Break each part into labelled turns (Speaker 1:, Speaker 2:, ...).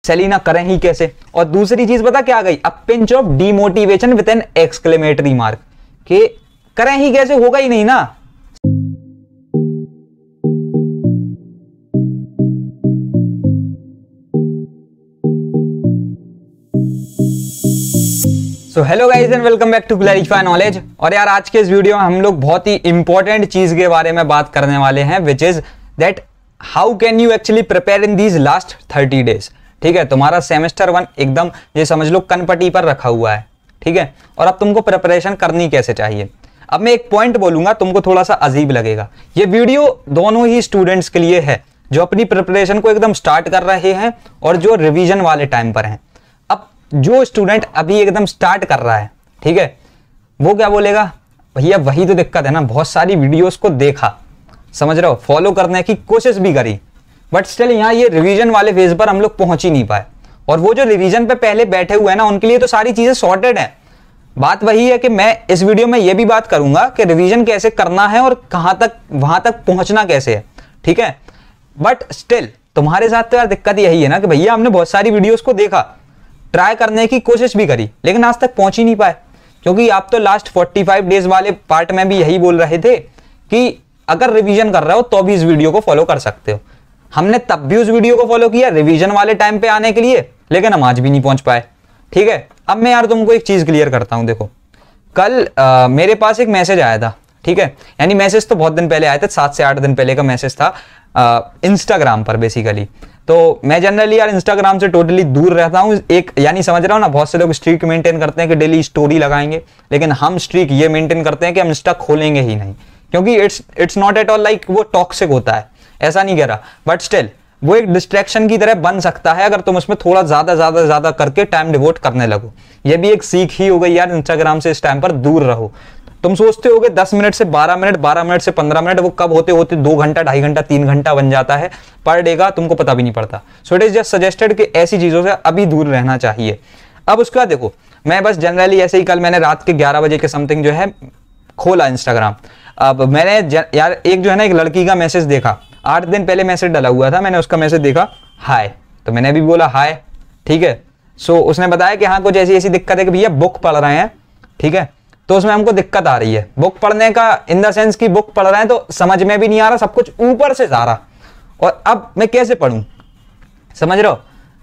Speaker 1: Selina करें ही कैसे। और दूसरी चीज पता क्या आ गई, a pinch of demotivation with an exclamatory mark, कि करें ही कैसे, होगा ही नहीं ना। So hello guys and welcome back to clarify knowledge. और यार आज के इस वीडियो में हम लोग बहुत ही इंपॉर्टेंट चीज के बारे में बात करने वाले हैं, which is that how can you actually prepare in these last 30 days. ठीक है, तुम्हारा सेमेस्टर 1 एकदम ये समझ लो कनपटी पर रखा हुआ है। ठीक है, और अब तुमको प्रिपरेशन करनी कैसे चाहिए। अब मैं एक पॉइंट बोलूंगा, तुमको थोड़ा सा अजीब लगेगा। ये वीडियो दोनों ही स्टूडेंट्स के लिए है, जो अपनी प्रिपरेशन को एकदम स्टार्ट कर रहे हैं और जो रिवीजन वाले टाइम पर हैं। अब जो स्टूडेंट अभी एकदम स्टार्ट कर रहा है, ठीक है, वो क्या बोलेगा, भैया वही तो दिक्कत है ना, बहुत सारी वीडियोस को देखा, समझ रहे हो, फॉलो करने की कोशिश भी करी, बट स्टिल यहाँ ये रिवीजन वाले फेज पर हम लोग पहुंच ही नहीं पाए। और वो जो रिवीजन पे पहले बैठे हुए हैं ना, उनके लिए तो सारी चीजें सॉर्टेड हैं। बात वही है कि मैं इस वीडियो में ये भी बात करूंगा कि रिवीजन कैसे करना है और कहां तक वहां तक पहुंचना कैसे है। ठीक है, बट स्टिल तुम्हारे साथ तो यार दिक्कत यही है ना कि भैया हमने बहुत सारी वीडियोस को देखा, ट्राई करने की कोशिश भी करी, लेकिन आज तक पहुंच ही नहीं पाए। क्योंकि आप तो लास्ट 45 डेज वाले पार्ट में भी यही बोल रहे थे कि अगर रिवीजन कर रहे हो तो भी इस वीडियो को फॉलो कर सकते हो। हमने तब भी उस वीडियो को फॉलो किया रिवीजन वाले टाइम पे आने के लिए, लेकिन हम आज भी नहीं पहुंच पाए। ठीक है, अब मैं यार तुमको एक चीज क्लियर करता हूं। देखो कल मेरे पास एक मैसेज आया था, ठीक है, यानी मैसेज तो बहुत दिन पहले आया था, 7 से 8 दिन पहले का मैसेज था इंस्टाग्राम पर बेसिकली। तो मैं जनरली यार इंस्टाग्राम से टोटली दूर रहता हूं, एक यानी समझ रहा हूं ना, बहुत से लोग स्ट्रीक मेंटेन करते हैं कि डेली स्टोरी लगाएंगे, लेकिन हम स्ट्रीक ये मेंटेन करते हैं कि हम इंस्टा खोलेंगे ही नहीं, क्योंकि it's not at all like वो टॉक्सिक होता है, ऐसा नहीं कह रहा, बट स्टिल वो एक डिस्ट्रैक्शन की तरह बन सकता है अगर तुम उसमें थोड़ा ज्यादा करके टाइम डिवोट करने लगो। ये भी एक सीख ही हो गई यार, इंस्टाग्राम से इस टाइम पर दूर रहो। तुम सोचते होगे 10 मिनट से 12 मिनट, 12 मिनट से 15 मिनट, वो कब होते होते 2 घंटा, 2.5 घंटा, 3 घंटा बन जाता है पर डे का, तुमको पता भी नहीं पड़ता। So it is just suggested कि ऐसी चीजों से अभी दूर रहना चाहिए। अब उसके बाद देखो, मैं बस जनरली ऐसे ही कल मैंने रात के 11 बजे के समथिंग जो है खोला इंस्टाग्राम। अब मैंने यार एक जो है ना, एक लड़की का मैसेज देखा, 8 दिन पहले मैसेज डाला हुआ था, मैंने उसका मैसेज देखा हाय, तो मैंने भी बोला हाय। ठीक है, सो उसने बताया कि हाँ कुछ ऐसी ऐसी दिक्कत है कि भैया बुक पढ़ रहे हैं, ठीक है, तो उसमें हमको दिक्कत आ रही है। बुक पढ़ने का इन द सेंस कि बुक पढ़ रहे हैं तो समझ में भी नहीं आ रहा, सब कुछ ऊपर से जा रहा, और अब मैं कैसे पढ़ूं, समझ रहे हो।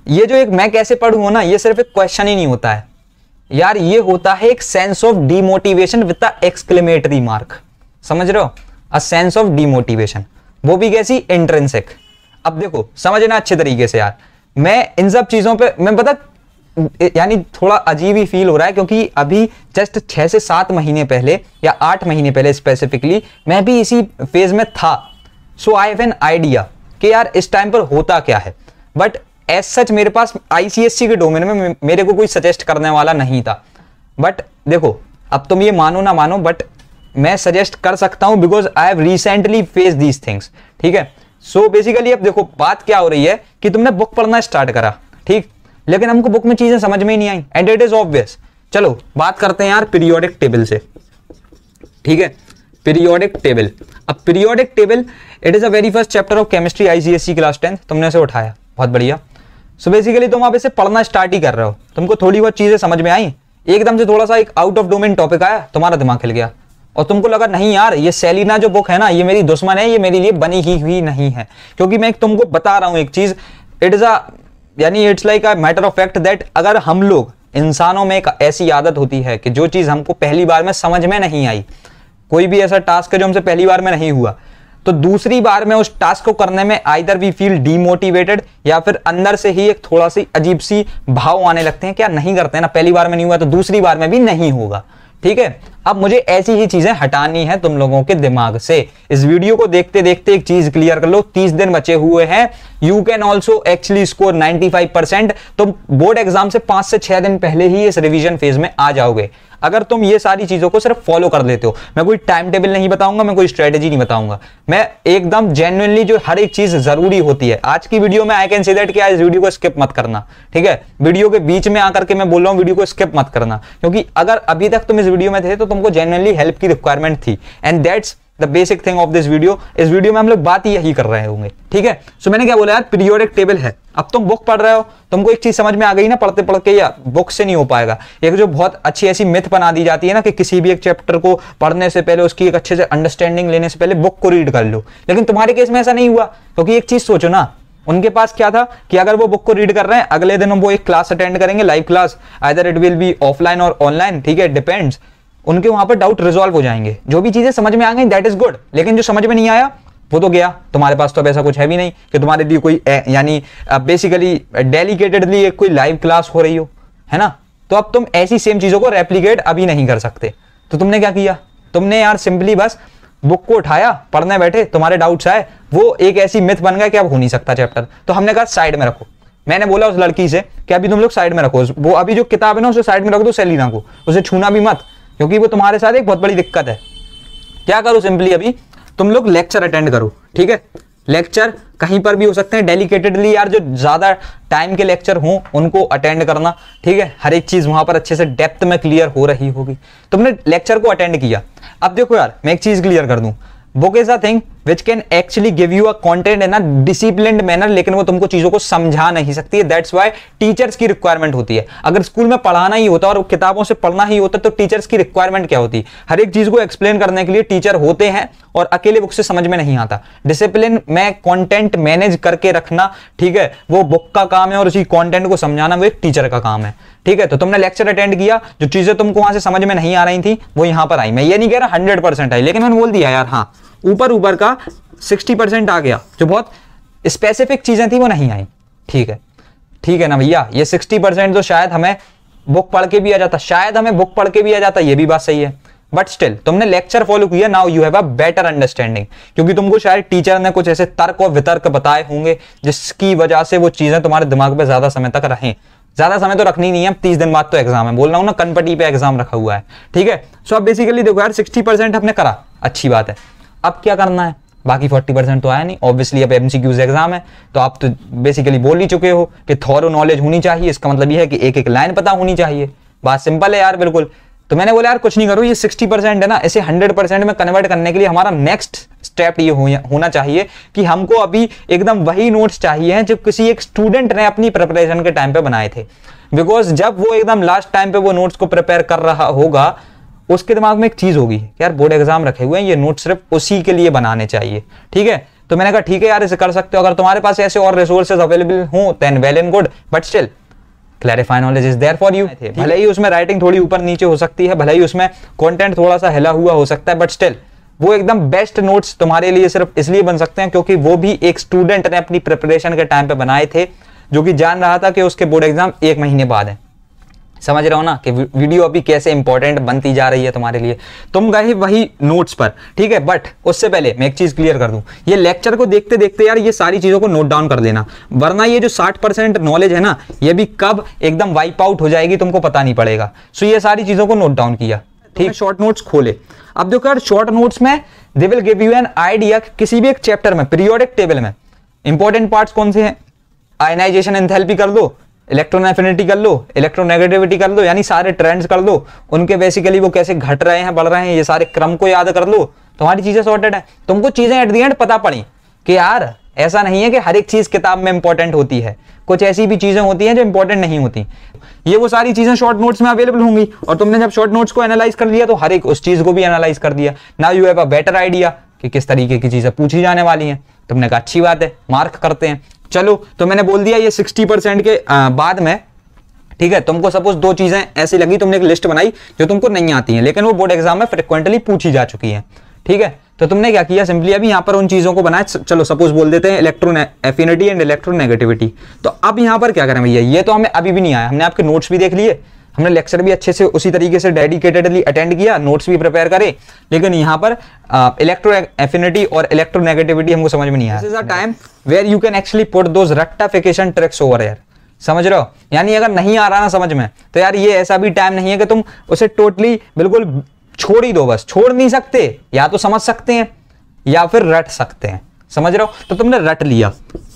Speaker 1: ये जो एक मैं कैसे पढ़ूं ना, ये सिर्फ एक क्वेश्चन ही नहीं होता है यार, ये होता है एक sense of demotivation with the exclamatory mark, समझ रहे हो, अ सेंस ऑफ डीमोटिवेशन, वो भी कैसी, इंट्रिंसिक। अब देखो समझना अच्छे तरीके से यार, मैं इन सब चीजों पे मैं पता यानी थोड़ा अजीब ही फील हो रहा है, क्योंकि अभी जस्ट 6 से 7 महीने पहले या 8 महीने पहले स्पेसिफिकली मैं भी इसी फेज में था। सो आई हैव एन आइडिया कि यार इस टाइम पर होता क्या है, बट एज सच मेरे पास आईसीएससी के डोमेन में मेरे को कोई सजेस्ट करने वाला नहीं था। बट देखो अब तुम ये मानो ना मानो, बट मैं सजेस्ट कर सकता हूं because I have recently face these things. ठीक है, सो बेसिकली अब देखो बात क्या हो रही है कि तुमने बुक पढ़ना स्टार्ट करा, ठीक, लेकिन हमको बुक में चीजें समझ में ही नहीं आई, एंड इट इज ऑब्वियस। चलो बात करते हैं यार पीरियोडिक टेबल से। ठीक है, पीरियोडिक टेबल। अब periodic table it is a very first chapter of chemistry ICSC class 10, तुमने इसे उठाया, बहुत बढ़िया। सो बेसिकली तुम आप इसे पढ़ना स्टार्ट ही कर रहे हो, तुमको थोड़ी बहुत चीजें समझ में आई, एकदम से थोड़ा सा एक आउट ऑफ डोमेन टॉपिक आया, तुम्हारा दिमाग हिल गया, और तुमको लगा नहीं यार ये सेलिना जो बुक है ना, ये मेरी दुश्मन है, ये मेरे लिए बनी ही हुई नहीं है। क्योंकि मैं तुमको बता रहा हूं एक चीज, इट इज अ यानी it's like a matter of fact that अगर हम लोग इंसानों में एक ऐसी आदत होती है कि जो चीज हमको पहली बार में समझ में नहीं आई, कोई भी ऐसा टास्क है जो हमसे पहली बार में नहीं हुआ, तो दूसरी बार में उस टास्क को करने में आइदर वी फील डीमोटिवेटेड, या फिर अंदर से ही एक थोड़ा सी अजीब सी भाव आने लगते हैं, क्या नहीं करते हैं ना, पहली बार में नहीं हुआ तो दूसरी बार में भी नहीं होगा। ठीक है, अब मुझे ऐसी ही चीजें हटानी है तुम लोगों के दिमाग से। इस वीडियो को देखते देखते एक चीज क्लियर कर लो, 30 दिन बचे हुए हैं, you can also actually score 95%। तुम बोर्ड एग्जाम से 5 से 6 दिन पहले ही इस रिवीजन फेज में आ जाओगे अगर तुम ये सारी चीजों को सिर्फ फॉलो कर लेते हो। मैं कोई टाइम टेबल नहीं बताऊंगा, मैं कोई स्ट्रेटेजी नहीं बताऊंगा, मैं एकदम जेन्युइनली जो हर एक चीज जरूरी होती है। आज की वीडियो में आई कैन से दैट कि इस वीडियो को स्किप मत करना, ठीक है, वीडियो के बीच में आकर के मैं बोल रहा हूं वीडियो को स्किप मत करना, क्योंकि अगर अभी तक तुम इस वीडियो में थे तो तुमको जेन्युइनली हेल्प की रिक्वायरमेंट थी, and that's the basic thing of this video. इस वीडियो में हम लोग बात यही कर रहे होंगे, ठीक है। सो मैंने क्या बोला यार, पीरियोडिक टेबल है। अब तुम बुक पढ़ रहे हो, तुमको एक चीज समझ में आ गई ना पढ़ते पढ़ के, या बुक से नहीं हो पाएगा। एक जो बहुत अच्छी ऐसी मिथ बना दी जाती है ना कि किसी भी एक चैप्टर को पढ़ने से पहले, उसकी एक अच्छे से अंडरस्टैंडिंग लेने से पहले बुक को रीड कर लो। लेकिन तुम्हारे केस में ऐसा नहीं हुआ, क्योंकि एक चीज सोचो ना, उनके पास क्या था कि अगर वो बुक को रीड कर रहे हैं, अगले दिन वो एक क्लास अटेंड करेंगे, live class, either it will be offline और ऑनलाइन, ठीक है, डिपेंड्स। उनके वहां पर डाउट रिजॉल्व हो जाएंगे। जो भी चीजें समझ में आ गई दैट इज गुड, लेकिन जो समझ में नहीं आया वो तो गया। तुम्हारे पास तो अब ऐसा कुछ है भी नहीं कि तुम्हारे लिए कोई यानी बेसिकली डेडिकेटेडली कोई लाइव क्लास हो रही हो, है ना। तो अब तुम ऐसी सेम चीजों को रेप्लिकेट अभी नहीं कर सकते। तो तुमने क्या किया, तुमने यार सिंपली बस बुक को उठाया, पढ़ने बैठे, तुम्हारे डाउट्स आए, वो एक ऐसी मिथ बन गया कि अब हो नहीं सकता चैप्टर। तो हमने कहा साइड में रखो। मैंने बोला उस लड़की से कि अभी तुम लोग साइड में रखो, वो अभी जो किताब है ना उसे साइड में रख दो, सेलिना को उसे छूना भी मत, क्योंकि वो तुम्हारे साथ एक बहुत बड़ी दिक्कत है। क्या करो, सिंपली अभी तुम लोग लेक्चर अटेंड करो, ठीक है। लेक्चर कहीं पर भी हो सकते हैं, डेडिकेटेडली यार जो ज्यादा टाइम के लेक्चर हों उनको अटेंड करना, ठीक है। हर एक चीज वहां पर अच्छे से डेप्थ में क्लियर हो रही होगी। तुमने लेक्चर को अटेंड किया। अब देखो यार, मैं एक चीज क्लियर कर दूं, book is a thing which can actually give you a content in a disciplined manner, लेकिन वो तुमको चीजों को समझा नहीं सकती है। दैट्स व्हाई टीचर्स की रिक्वायरमेंट होती है। अगर स्कूल में पढ़ाना ही होता और किताबों से पढ़ना ही होता तो टीचर्स की रिक्वायरमेंट क्या होती? हर एक चीज को एक्सप्लेन करने के लिए टीचर होते हैं, और अकेले बुक से समझ में नहीं आता। डिसिप्लिन में कंटेंट मैनेज करके रखना, ठीक है, वो बुक का काम है, और उसी कंटेंट को समझाना वो एक टीचर का काम है, ठीक है। तो तुमने लेक्चर अटेंड किया, जो चीजें तुमको वहां से समझ में नहीं आ रही थी वो यहां पर आई। मैं ये नहीं कह रहा 100% आई, लेकिन मैंने बोल दिया यार हाँ, ऊपर का 60% आ गया। जो बहुत स्पेसिफिक चीजें थी वो नहीं आई, ठीक है, ठीक है ना भैया। ये 60% तो शायद हमें बुक पढ़ के भी आ जाता, शायद हमें बुक पढ़ के भी आ जाता, ये भी बात सही है। बट स्टिल तुमने लेक्चर फॉलो किया, now you have a better understanding, क्योंकि तुमको शायद टीचर ने कुछ ऐसे तर्क और वितर्क बताए होंगे जिसकी वजह से वो चीजें तुम्हारे दिमाग में ज्यादा समय तक रहें। ज्यादा समय तो रखनी नहीं है, 30 दिन बाद तो एग्जाम है, बोल रहा हूं ना, कनपटी पे एग्जाम रखा हुआ है, ठीक है। सो अब बेसिकली देखो यार, 60% हमने करा, अच्छी बात है। अब क्या करना है, बाकी 40% तो आया नहीं। ऑब्वियसली अब एमसीक्यूज एग्जाम है, तो आप तो बेसिकली बोल ही चुके हो कि थॉरो नॉलेज होनी चाहिए। इसका मतलब ये है कि एक एक लाइन पता होनी चाहिए। बात सिंपल है यार, बिल्कुल। तो मैंने बोला यार कुछ नहीं करो, ये 60% है ना, इसे 100% में कन्वर्ट करने के लिए हमारा नेक्स्ट स्टेप ये होना चाहिए कि हमको अभी एकदम वही नोट्स चाहिए जो किसी एक स्टूडेंट ने अपनी प्रिपरेशन के टाइम पे बनाए थे। बिकॉज जब वो एकदम लास्ट टाइम पे वो नोट्स को प्रिपेयर कर रहा होगा, उसके दिमाग में एक चीज होगी कि यार बोर्ड एग्जाम रखे हुए हैं, ये नोट सिर्फ उसी के लिए बनाने चाहिए, ठीक है। तो मैंने कहा ठीक है यार, इसे कर सकते हो। अगर तुम्हारे पास ऐसे और रिसोर्सेज अवेलेबल हो then well and good, but still clarify knowledge is there for you. भले ही उसमें राइटिंग थोड़ी ऊपर नीचे हो सकती है, भले ही उसमें कंटेंट थोड़ा सा हिला हुआ हो सकता है, बट स्टिल वो एकदम बेस्ट नोट्स तुम्हारे लिए सिर्फ इसलिए बन सकते हैं क्योंकि वो भी एक स्टूडेंट ने अपनी प्रिपरेशन के टाइम पे बनाए थे, जो कि जान रहा था कि उसके बोर्ड एग्जाम 1 महीने बाद है। समझ रहे हो ना कि वीडियो अभी कैसे इंपॉर्टेंट बनती जा रही है तुम्हारे लिए। तुम गए वही नोट्स पर, ठीक है। बट उससे पहले मैं एक चीज क्लियर कर दूं, ये लेक्चर को देखते देखते यार ये सारी चीजों को नोट डाउन कर लेना, वरना ये जो 60% नॉलेज है ना, ये भी कब एकदम वाइप आउट हो जाएगी तुमको पता नहीं पड़ेगा। सो ये सारी चीजों को नोट डाउन किया, ठीक है। शॉर्ट नोट्स खोले। अब देखो यार, शॉर्ट नोट्स में they will give you an idea किसी भी एक चैप्टर में, पीरियोडिक टेबल में इंपॉर्टेंट पार्ट्स कौन से हैं। आयनाइजेशन एंथैल्पी कर दो, इलेक्ट्रॉन एफिनिटी कर लो, इलेक्ट्रोनेगेटिविटी कर लो, यानी सारे ट्रेंड्स कर लो, उनके बेसिकली वो कैसे घट रहे हैं बढ़ रहे हैं, ये सारे क्रम को याद कर लो, तुम्हारी चीजें सॉर्टेड है। तुमको चीजें एट द एंड पता पड़ी कि यार ऐसा नहीं है कि हर एक चीज किताब में इंपॉर्टेंट होती है, कुछ ऐसी भी चीजें होती हैं जो इंपॉर्टेंट नहीं होती। ये वो सारी चीजें शॉर्ट नोट्स में अवेलेबल होंगी, और तुमने जब शॉर्ट नोट्स को एनालाइज कर लिया तो हर एक उस चीज को भी एनालाइज कर दिया। Now you have a better idea कि किस तरीके की चीजें पूछी जाने वाली हैं। तुमने कहा अच्छी बात है, मार्क करते हैं। चलो, तो मैंने बोल दिया ये 60% के बाद में, ठीक है। तुमको सपोज 2 चीजें ऐसी लगी, तुमने एक लिस्ट बनाई जो तुमको नहीं आती हैं, लेकिन वो बोर्ड एग्जाम में फ्रिक्वेंटली पूछी जा चुकी है, ठीक है। तो तुमने क्या किया, सिंपली अभी यहाँ पर उन चीजों को बनाया। चलो सपोज बोल देते हैं इलेक्ट्रॉन एफिनिटी एंड इलेक्ट्रोनेगेटिविटी। तो अब यहाँ पर क्या करें भैया, ये तो हमें अभी भी नहीं आया, हमने आपके नोट्स भी देख लिए, हमने लेक्चर भी अच्छे से उसी तरीके से डेडिकेटेडली अटेंड किया, नोट्स भी प्रिपेयर करे, लेकिन यहाँ पर इलेक्ट्रो एफिनिटी और इलेक्ट्रोनेगेटिविटी हमको समझ में नहीं आया। This is a time where you can actually put those rectification tricks over here. समझ रहे हो, यानी अगर नहीं आ रहा ना समझ में, तो यार ये ऐसा भी टाइम नहीं है कि तुम उसे टोटली बिल्कुल छोड़ ही दो। बस छोड़ नहीं सकते, या तो समझ सकते हैं या फिर रट सकते हैं। समझ रहे हो, तो तुमने रट लिया,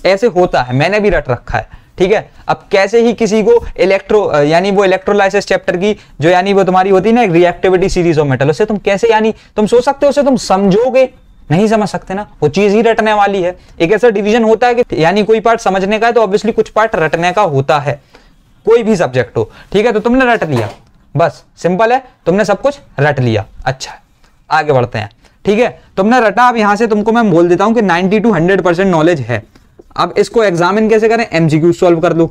Speaker 1: ऐसे होता है, मैंने भी रट रखा है, ठीक है। अब कैसे ही किसी को यानी वो इलेक्ट्रोलाइसिस चैप्टर की जो यानी वो तुम्हारी होती है ना रिएक्टिविटी सीरीज ऑफ मेटल, उससे तुम कैसे यानी तुम सोच सकते हो, उसे तुम समझोगे, नहीं समझ सकते ना, वो चीज ही रटने वाली है। एक ऐसा डिवीजन होता है कि यानी कोई पार्ट समझने का है तो ऑब्वियसली कुछ पार्ट रटने का होता है, कोई भी सब्जेक्ट हो, ठीक है। तो तुमने रट लिया, बस सिंपल है, तुमने सब कुछ रट लिया। अच्छा आगे बढ़ते हैं, ठीक है। तुमने रटा, अब यहां से तुमको मैं बोल देता हूं कि 90 to 100% नॉलेज है। अब इसको एग्जामिन कैसे करें, एमसीक्यू सॉल्व कर लो,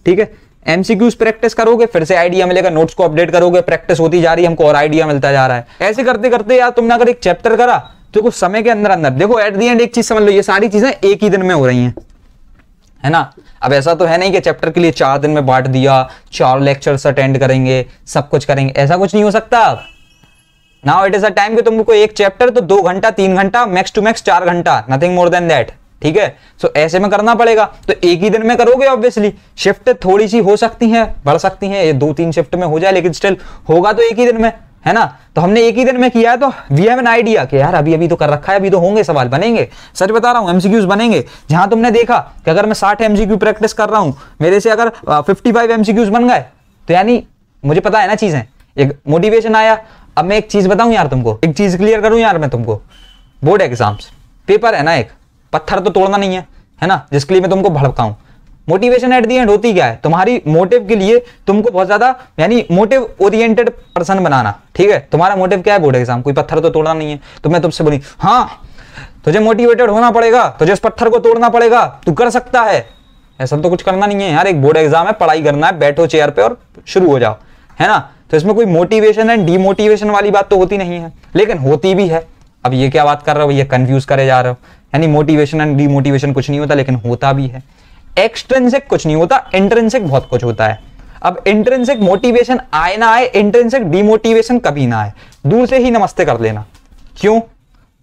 Speaker 1: ठीक है। एमसीक्यूज प्रैक्टिस करोगे, फिर से आइडिया मिलेगा, नोट्स को अपडेट करोगे, प्रैक्टिस होती जा रही है, हमको और आइडिया मिलता जा रहा है। ऐसे करते करते यार तुमने अगर एक चैप्टर करा तो कुछ समय के अंदर अंदर देखो एट द एंड एक चीज समझ लो, ये सारी चीजें एक ही दिन में हो रही हैं, है ना। अब ऐसा तो है नहीं कि चैप्टर के लिए 4 दिन में बांट दिया, 4 लेक्चर्स अटेंड करेंगे, सब कुछ करेंगे, ऐसा कुछ नहीं हो सकता। Now it is a time कि तुमको एक चैप्टर तो 2 घंटा 3 घंटा मैक्स टू मैक्स 4 घंटा, नथिंग मोर देन दैट, ठीक है। सो ऐसे में करना पड़ेगा, तो एक ही दिन में करोगे ऑब्वियसली। शिफ्ट थोड़ी सी हो सकती है, बढ़ सकती है, ये 2-3 शिफ्ट में हो जाए, लेकिन स्टिल होगा तो एक ही दिन में, है ना। तो हमने एक ही दिन में किया है, तो वी हैव एन आइडिया कि यार अभी तो कर रखा है, अभी तो होंगे सवाल, बनेंगे, सच बता रहा हूं, एमसीक्यूज बनेंगे। जहां तुमने देखा कि अगर मैं 60 एमसीक्यू प्रैक्टिस कर रहा हूं, मेरे से अगर 55 एमसीक्यूज बन गए, तो यानी मुझे पता है ना चीजें, एक मोटिवेशन आया। अब मैं एक चीज बताऊं यार तुमको, एक चीज क्लियर करूं यार मैं तुमको, बोर्ड एग्जाम्स पेपर है ना, एक पत्थर तो तोड़ना नहीं है ना, जिसके लिए मैं तुमको भड़काऊं। मोटिवेशन एट दी एंड होती क्या है, तुम्हारी मोटिव के लिए तुमको बहुत ज्यादा यानी मोटिव ओरिएंटेड पर्सन बनाना, ठीक है। तुम्हारा मोटिव क्या है, बोर्ड एग्जाम, कोई पत्थर तो तोड़ना नहीं है। तो मैं तुमसे बोली हाँ तुझे मोटिवेटेड होना पड़ेगा, तुझे इस पत्थर को तोड़ना पड़ेगा, तू कर सकता है, ऐसा तो कुछ करना नहीं है यार। एक बोर्ड एग्जाम है, पढ़ाई करना है, बैठो चेयर पे और शुरू हो जाओ, है ना। तो इसमें कोई मोटिवेशन एंड डीमोटिवेशन वाली बात तो होती नहीं है, लेकिन होती भी है। अब ये क्या बात कर रहे हो, ये कंफ्यूज करे जा रहे हो, यानी मोटिवेशन एंड डीमोटिवेशन कुछ नहीं होता, लेकिन होता भी है। एक्सट्रिंसिक कुछ नहीं होता, इंट्रिंसिक बहुत कुछ होता है। अब इंट्रिंसिक मोटिवेशन आए ना आए, इंट्रिंसिक डीमोटिवेशन कभी ना आए, दूर से ही नमस्ते कर लेना। क्यों,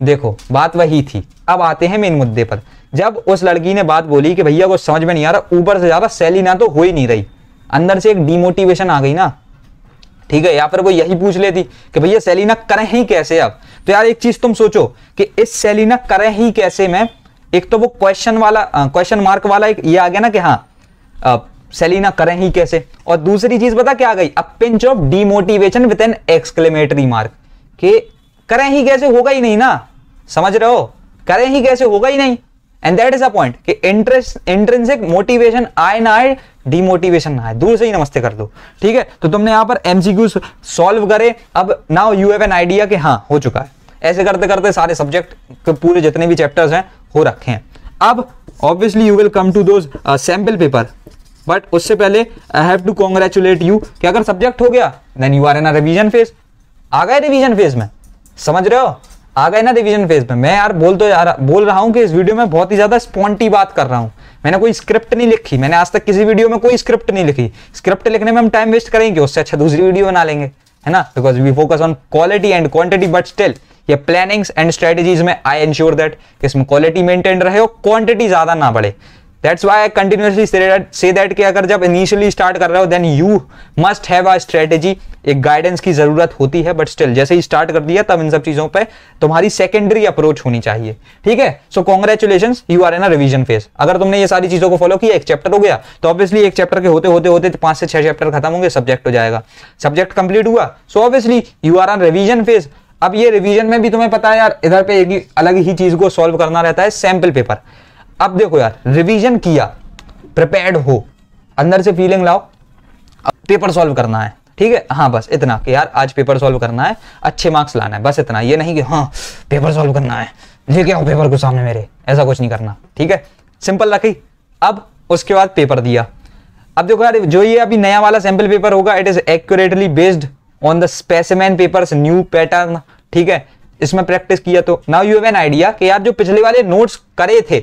Speaker 1: देखो बात वही थी। अब आते हैं मेन मुद्दे पर। जब उस लड़की ने बात बोली कि भैया को समझ में नहीं आ रहा, ऊपर से ज्यादा सेलिना तो हो ही नहीं रही, अंदर से एक डीमोटिवेशन आ गई ना, ठीक है। या फिर वो यही पूछ लेती कि भैया सेलिना करें ही कैसे। अब तो यार एक चीज तुम सोचो कि इस सेलिना करें ही कैसे में, एक तो वो क्वेश्चन मार्क वाला एक ये आ गया ना कि हाँ सेलिना करें ही कैसे, और दूसरी चीज पता क्या आ गई, a pinch of demotivation with an exclamatory mark, कि करें ही कैसे होगा ही नहीं ना, समझ रहे हो, करें ही कैसे होगा ही नहीं। And that is a point कि इंट्रिंसिक मोटिवेशन आए ना आए, डीमोटिवेशन ना आए, दूर से ही नमस्ते कर दो, ठीक है। तो तुमने यहां पर एमसीक्यू सॉल्व करे, अब now you have an idea कि हाँ हो चुका है। ऐसे करते करते सारे सब्जेक्ट के पूरे जितने भी चैप्टर्स हैं हो रखे हैं। अब obviously you will come to those sample paper, but उससे पहले I have to congratulate you कि अगर सब्जेक्ट हो गया then you are in a revision phase. आ गए रिवीजन फेज में, समझ रहे हो, आ गए ना रिवीजन फेज में। मैं यार बोल रहा हूं कि इस वीडियो में बहुत ही ज्यादा स्पॉन्टी बात कर रहा हूं, मैंने कोई स्क्रिप्ट नहीं लिखी, मैंने आज तक किसी वीडियो में कोई स्क्रिप्ट नहीं लिखी। स्क्रिप्ट लिखने में हम टाइम वेस्ट करेंगे, उससे अच्छा दूसरी वीडियो बना लेंगे, है ना, because we focus on quality and quantity. But still ये प्लानिंग्स एंड स्ट्रेटेजीज में आई इंश्योर दैट इसमें क्वालिटी मेंटेन रहे और क्वांटिटी ज्यादा ना बढ़े। That's why I continuously say that कि अगर जब इनिशियली स्टार्ट कर रहे हो then you must have a strategy, एक गाइडेंस की जरूरत होती है। बट स्टिल जैसे ही स्टार्ट कर दिया तब इन सब चीजों पे तुम्हारी सेकेंडरी अप्रोच होनी चाहिए, ठीक है। So congratulations, you are in a revision phase. अगर तुमने ये सारी चीजों को फॉलो किया, एक चैप्टर हो गया, तो ऑब्वियसली एक चैप्टर के होते होते 5 से 6 चैप्टर खत्म होंगे, सब्जेक्ट हो जाएगा, सब्जेक्ट कंप्लीट हुआ। So obviously you are on revision phase. अब ये रिवीजन में भी तुम्हें पता है यार, इधर पे एक अलग ही चीज को सॉल्व करना रहता है, सैंपल पेपर। अब देखो यार, रिवीजन किया, प्रिपेयर्ड हो, अंदर से फीलिंग लाओ, अब पेपर सॉल्व करना है, ठीक है। हाँ बस इतना कि यार आज पेपर सॉल्व करना है, अच्छे मार्क्स लाना है, बस इतना। ये नहीं कि हाँ पेपर सॉल्व करना है, लेके आओ पेपर को सामने मेरे, ऐसा कुछ नहीं करना, ठीक है। सिंपल रखी। अब उसके बाद पेपर दिया। अब देखो यार, जो ये अभी नया वाला सैंपल पेपर होगा, it is accurately based on the specimen papers new pattern, ठीक है। इसमें प्रैक्टिस किया तो now you have an idea कि यार जो पिछले वाले नोट्स करे थे,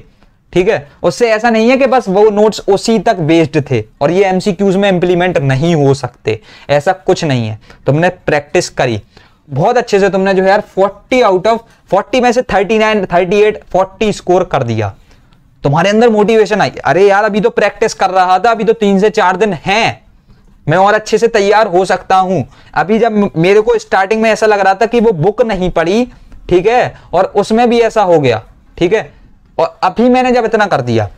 Speaker 1: ठीक है, उससे ऐसा नहीं है कि बस वो नोट्स उसी तक बेस्ड थे और ये एमसीक्यूज में इंप्लीमेंट नहीं हो सकते, ऐसा कुछ नहीं है। तुमने प्रैक्टिस करी बहुत अच्छे से, तुमने जो है यार 40 आउट ऑफ 40 में से 39, 38, 40 स्कोर कर दिया। तुम्हारे अंदर मोटिवेशन आई, अरे यार अभी तो प्रैक्टिस कर रहा था, अभी तो 3 से 4 दिन हैं, मैं और अच्छे से तैयार हो सकता हूं। अभी जब मेरे को स्टार्टिंग में ऐसा लग रहा था कि वो बुक नहीं पढ़ी, ठीक है, और उसमें भी ऐसा हो गया, ठीक है, और अभी मैंने जब इतना कर दिया,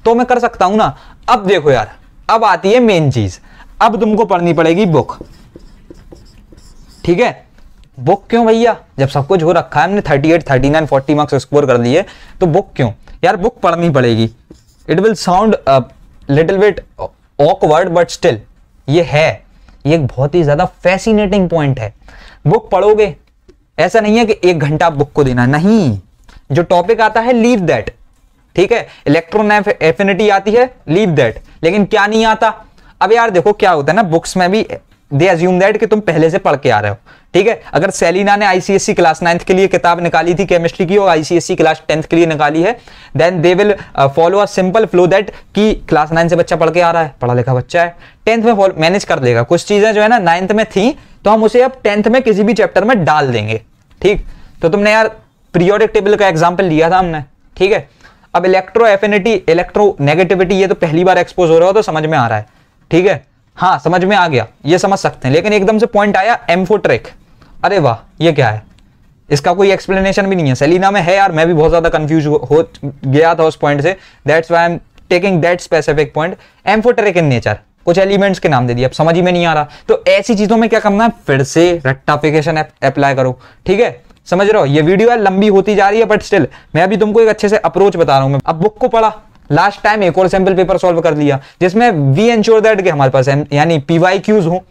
Speaker 1: तो मैं कर सकता हूं ना। अब देखो यार, अब आती है मेन चीज, अब तुमको पढ़नी पड़ेगी बुक। ठीक है, बुक क्यों भैया, जब सब कुछ हो रखा है, हमने 38, 39, 40 मार्क्स स्कोर कर लिए, तो बुक क्यों यार, बुक पढ़नी पड़ेगी। It will sound little bit awkward but still ये एक बहुत ही ज्यादा फैसिनेटिंग पॉइंट है। बुक पढ़ोगे, ऐसा नहीं है कि 1 घंटा बुक को देना, नहीं, जो टॉपिक आता है लीव दैट। ठीक है, इलेक्ट्रॉन एफिनिटी आती है, लीव दैट, लेकिन क्या नहीं आता। अब यार देखो क्या होता है ना, बुक्स में भी दे अज्यूम दैट कि तुम पहले से पढ़ के आ रहे हो। ठीक है, अगर सेलिना ने आईसीएससी क्लास 9th के लिए किताब निकाली थी केमिस्ट्री की और आईसीएससी क्लास 10th के लिए निकाली है, then they will follow a simple flow that कि क्लास 9 से बच्चा पढ़ के आ रहा है, पढ़ा लिखा बच्चा है, 10th में मैनेज कर लेगा। कुछ चीजें जो है ना 9th में थी, तो हम उसे अब 10th में किसी भी चैप्टर में डाल देंगे। ठीक, तो तुमने यार पीरियोडिक टेबल का एग्जाम्पल लिया था हमने। ठीक है, अब इलेक्ट्रो एफिनिटी, इलेक्ट्रो नेगेटिविटी, ये तो पहली बार एक्सपोज हो रहा हो तो समझ में आ रहा है। ठीक है, हाँ समझ में आ गया, ये समझ सकते हैं, लेकिन एकदम से पॉइंट आया एम्फोट्रिक, अरे वाह ये क्या है, इसका कोई एक्सप्लेनेशन भी नहीं है। सेलिना में है यार, मैं भी बहुत ज्यादा कंफ्यूज हो गया था उस पॉइंट से, that's why I am taking that specific point. Amphoteric in nature, कुछ एलिमेंट्स के नाम दे दिए, अब समझ ही में नहीं आ रहा, तो ऐसी चीजों में क्या करना है, फिर से रेक्टिफिकेशन अप्लाई करो। ठीक है, समझ रहे हो, ये वीडियो यार लंबी होती जा रही है, बट स्टिल मैं अभी तुमको एक अच्छे से अप्रोच बता रहा हूं। अब बुक को पढ़ा, लास्ट टाइम एक और सैंपल पेपर सॉल्व कर लिया, जिसमें वी एंश्योर दैट कि हमारे पास यानी पीवाईक्यूज हो,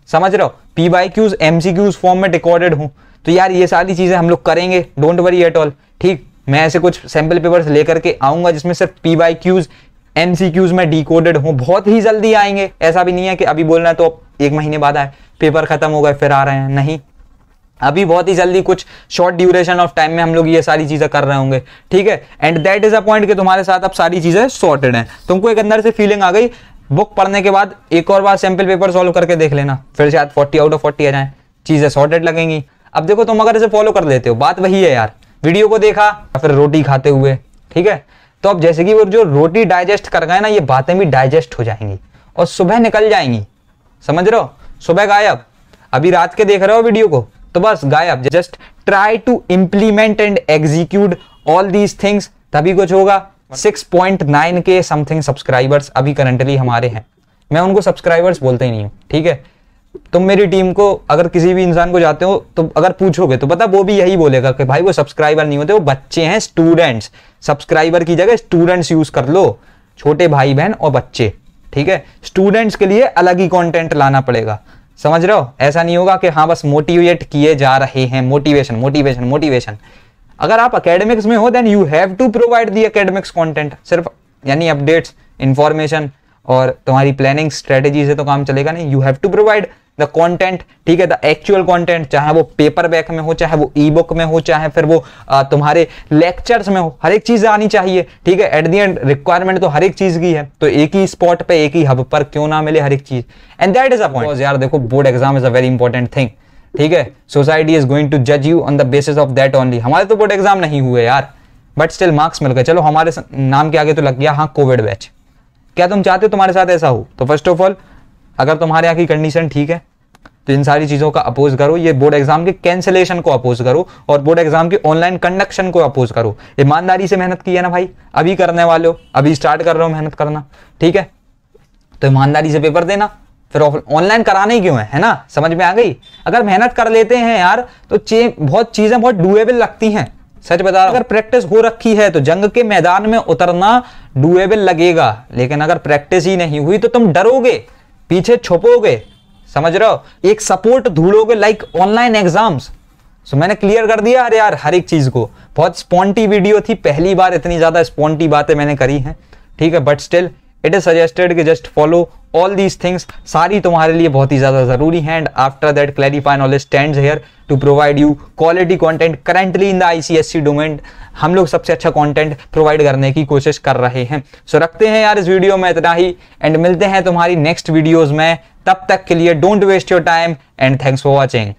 Speaker 1: समझ रहे हो, पीवाईक्यूज एमसीक्यूज फॉर्म में रिकॉर्डेड हो, तो यार ये सारी चीजें हम लोग करेंगे, डोंट वरी एट ऑल। ठीक, मैं ऐसे कुछ सैंपल पेपर्स लेकर के आऊंगा जिसमें सिर्फ पीवाईक्यूज एमसीक्यूज में डिकोडेड हो, बहुत ही जल्दी आएंगे, ऐसा भी नहीं है कि अभी बोलना है तो 1 महीने बाद आए, पेपर खत्म हो गए फिर आ रहे हैं, नहीं, अभी बहुत ही जल्दी कुछ शॉर्ट ड्यूरेशन ऑफ टाइम में हम लोग ये सारी चीजें कर रहे होंगे। ठीक है, and that is a point कि तुम्हारे साथ अब सारी चीजें सॉर्टेड हैं, तुमको एक अंदर से फीलिंग आ गई, बुक पढ़ने के बाद एक और बार सैंपल पेपर सॉल्व करके देख लेना, फिर शायद 40 आउट ऑफ 40 आ जाए, चीजें सॉर्टेड लगेंगी। अब देखो तुम अगर इसे फॉलो कर लेते हो, बात वही है यार, वीडियो को देखा फिर रोटी खाते हुए, ठीक है, तो अब जैसे कि वो जो रोटी डाइजेस्ट कर गए ना, ये बातें भी डाइजेस्ट हो जाएंगी और सुबह निकल जाएंगी, समझ रहे हो, सुबह गायब, अभी रात के देख रहे हो वीडियो को तो बस गायब। Just try to implement and execute all these things, तभी कुछ होगा। 6.9 के समथिंग सब्सक्राइबर्स अभी करंटली हमारे हैं, मैं उनको सब्सक्राइबर्स बोलते ही नहीं हूं। ठीक है, तुम मेरी टीम को अगर किसी भी इंसान को जाते हो तो अगर पूछोगे तो पता वो भी यही बोलेगा कि भाई वो सब्सक्राइबर नहीं होते, वो बच्चे हैं, स्टूडेंट्स, सब्सक्राइबर की जगह स्टूडेंट्स यूज कर लो, छोटे भाई बहन और बच्चे। ठीक है, स्टूडेंट्स के लिए अलग ही कंटेंट लाना पड़ेगा, समझ रहे हो, ऐसा नहीं होगा कि हाँ बस मोटिवेट किए जा रहे हैं, मोटिवेशन मोटिवेशन मोटिवेशन। अगर आप एकेडमिक्स में हो then you have to provide the academics content, सिर्फ यानी अपडेट्स, इंफॉर्मेशन और तुम्हारी प्लानिंग स्ट्रेटेजी से तो काम चलेगा नहीं, you have to provide the content. ठीक है, द एक्चुअल कंटेंट, चाहे वो पेपर बैक में हो, चाहे वो ई बुक में हो, चाहे फिर वो तुम्हारे लेक्चर्स में हो, हर एक चीज आनी चाहिए। ठीक है, एट द एंड रिक्वायरमेंट तो हर एक चीज की है, तो एक ही स्पॉट पे एक ही हब पर क्यों ना मिले हर एक चीज, and that is a point. यार देखो, board exam is a very important thing. ठीक है, सोसाइटी इज गोइंग टू जज you on the basis of that only. हमारे तो बोर्ड एग्जाम नहीं हुए यार, बट स्टिल मार्क्स मिल गए, चलो हमारे नाम के आगे तो लग गया हाँ कोविड बैच। क्या तुम चाहते हो तुम्हारे साथ ऐसा हो? तो फर्स्ट ऑफ ऑल अगर तुम्हारे यहाँ की कंडीशन ठीक है तो इन सारी चीजों का अपोज करो, ये बोर्ड एग्जाम के कैंसिलेशन को अपोज करो और बोर्ड एग्जाम के ऑनलाइन कंडक्शन को अपोज करो। ईमानदारी से मेहनत की है ना भाई, अभी करने वाले हो, अभी स्टार्ट कर रहे हो मेहनत करना। ठीक है, तो ईमानदारी से पेपर देना, फिर ऑनलाइन कराना ही क्यों है ना, समझ में आ गई। अगर मेहनत कर लेते हैं यार तो बहुत चीजें बहुत डुएबल लगती हैं, सच बता रहा हूं। अगर प्रैक्टिस हो रखी है तो जंग के मैदान में उतरना डुएबल लगेगा, लेकिन अगर प्रैक्टिस ही नहीं हुई तो तुम डरोगे, पीछे छुपोगे, समझ रहे हो, एक सपोर्ट ढूंढोगे लाइक ऑनलाइन एग्जाम्स। सो मैंने क्लियर कर दिया अरे यार हर एक चीज को। बहुत स्पॉन्टी वीडियो थी, पहली बार इतनी ज्यादा स्पॉन्टी बातें मैंने करी हैं। ठीक है, but still it is suggested कि just follow all these things, सारी तुम्हारे लिए बहुत ही ज्यादा जरूरी है। And after that Clarify Knowledge stands here to provide you quality content currently in the ICSC domain. हम लोग सबसे अच्छा कंटेंट प्रोवाइड करने की कोशिश कर रहे हैं। सो रखते हैं यार इस वीडियो में इतना ही, एंड मिलते हैं तुम्हारी नेक्स्ट वीडियोज में। तब तक के लिए don't waste your time and thanks for watching.